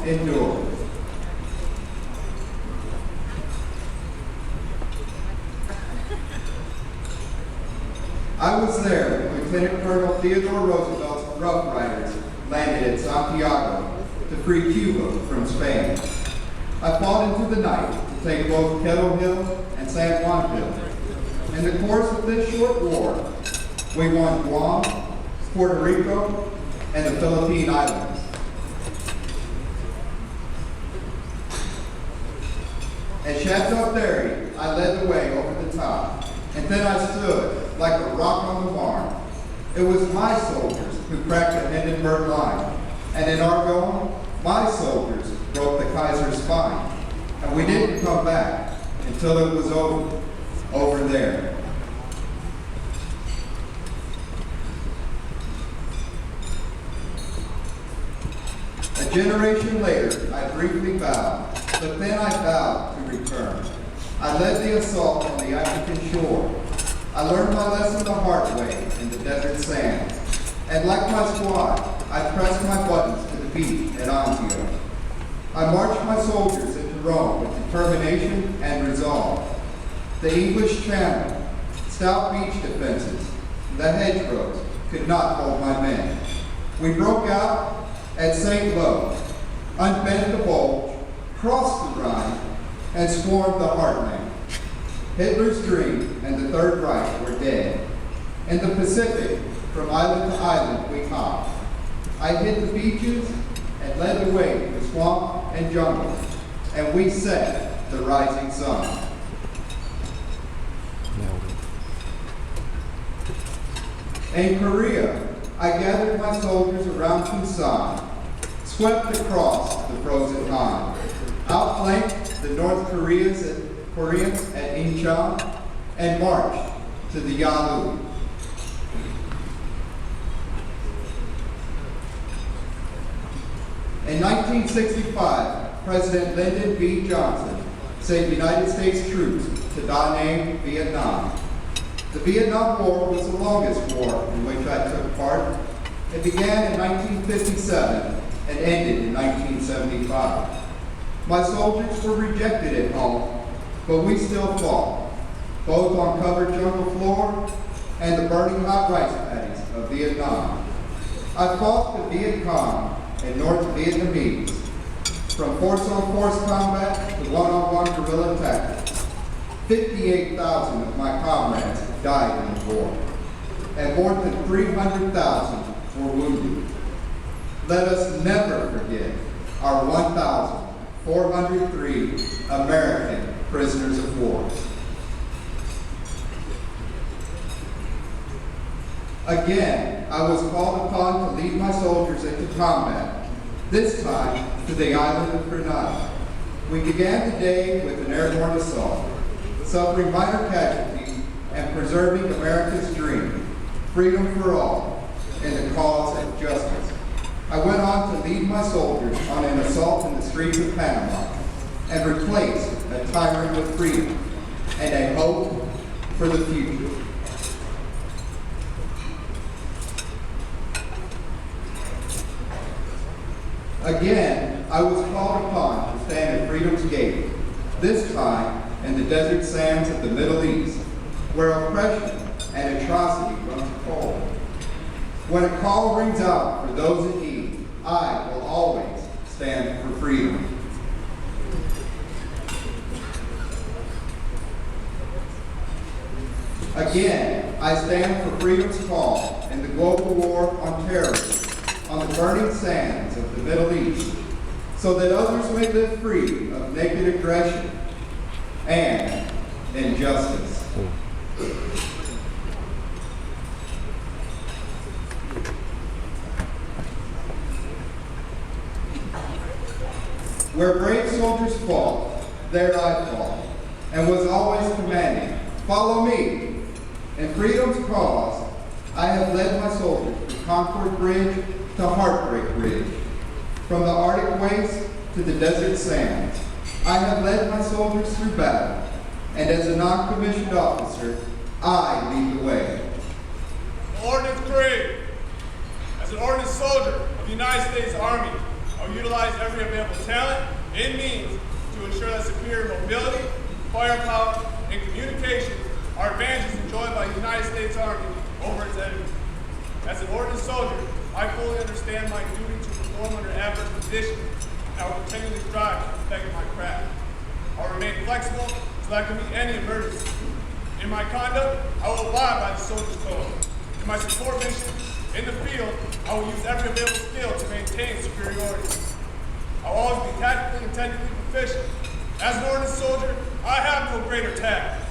endure. I was there when Lieutenant Colonel Theodore Roosevelt's Rough Riders landed at Santiago to free Cuba from Spain. I fought into the night to take both Kettle Hill and San Juan Hill. In the course of this short war, we won Guam, Puerto Rico, and the Philippine Islands. At Chateau Thierry, I led the way over the top, and then I stood like a rock on the barn. It was my soldiers who cracked the Hindenburg line, and in Argonne, my soldiers broke the Kaiser's spine. And we didn't come back until it was over there. A generation later, I briefly vowed, but then I vowed to return. I led the assault on the African shore. I learned my lesson the hard way in the desert sands. And like my squad, I pressed my buttons to the beat at Anzio. I marched my soldiers into Rome with determination and resolve. The English Channel, stout beach defenses, the hedgerows could not hold my men. We broke out at St. Lo, unbent the bulge, crossed the Rhine, and swarmed the heartland. Hitler's dream and the Third Reich were dead. In the Pacific, from island to island, we hopped. I hit the beaches and led the way to swamp and jungle, and we set the rising sun. In Korea, I gathered my soldiers around Busan, swept across the frozen Han, outflanked the North Koreans at Incheon, and marched to the Yalu. In 1965, President Lyndon B. Johnson sent United States troops to Da Nang, Vietnam. The Vietnam War was the longest war in which I took part. It began in 1957 and ended in 1975. My soldiers were rejected at home, but we still fought, both on covered jungle floor and the burning hot rice paddies of Vietnam. I fought the Viet Cong and North Vietnamese, from force-on-force combat to one-on-one guerrilla tactics. 58,000 of my comrades died in the war, and more than 300,000 were wounded. Let us never forget our 1,403 American prisoners of war. Again, I was called upon to lead my soldiers into combat, this time to the island of Grenada. We began the day with an airborne assault, suffering minor casualties and preserving America's dream, freedom for all, in the cause of justice. I went on to lead my soldiers on an assault in the streets of Panama and replace a tyrant with freedom and a hope for the future. Again, I was called upon to stand at freedom's gate, this time in the desert sands of the Middle East, where oppression and atrocity run cold. When a call rings out for those in need, I will always stand for freedom. Again, I stand for freedom's call in the global war on terrorism, on the burning sands of the Middle East, so that others may live free of naked aggression and injustice. Where brave soldiers fought, there I fought, and was always commanding, "Follow me." In freedom's cause, I have led my soldiers from Concord Bridge to Heartbreak Ridge, from the Arctic wastes to the desert sands. I have led my soldiers through battle, and as a non-commissioned officer, I lead the way. Ordnance 3, as an ordnance soldier of the United States Army, I will utilize every available talent and means to ensure that superior mobility, firepower, and communication are advantages enjoyed by the United States Army over its enemies. As an ordnance soldier, I fully understand my duty to perform under adverse conditions, and I will continually strive to perfect my craft. I will remain flexible so that I can meet any emergency. In my conduct, I will abide by the soldier's code. In my support mission, in the field, I will use every available skill to maintain superiority. I will always be tactically and technically proficient. As an ordnance soldier, I have no greater task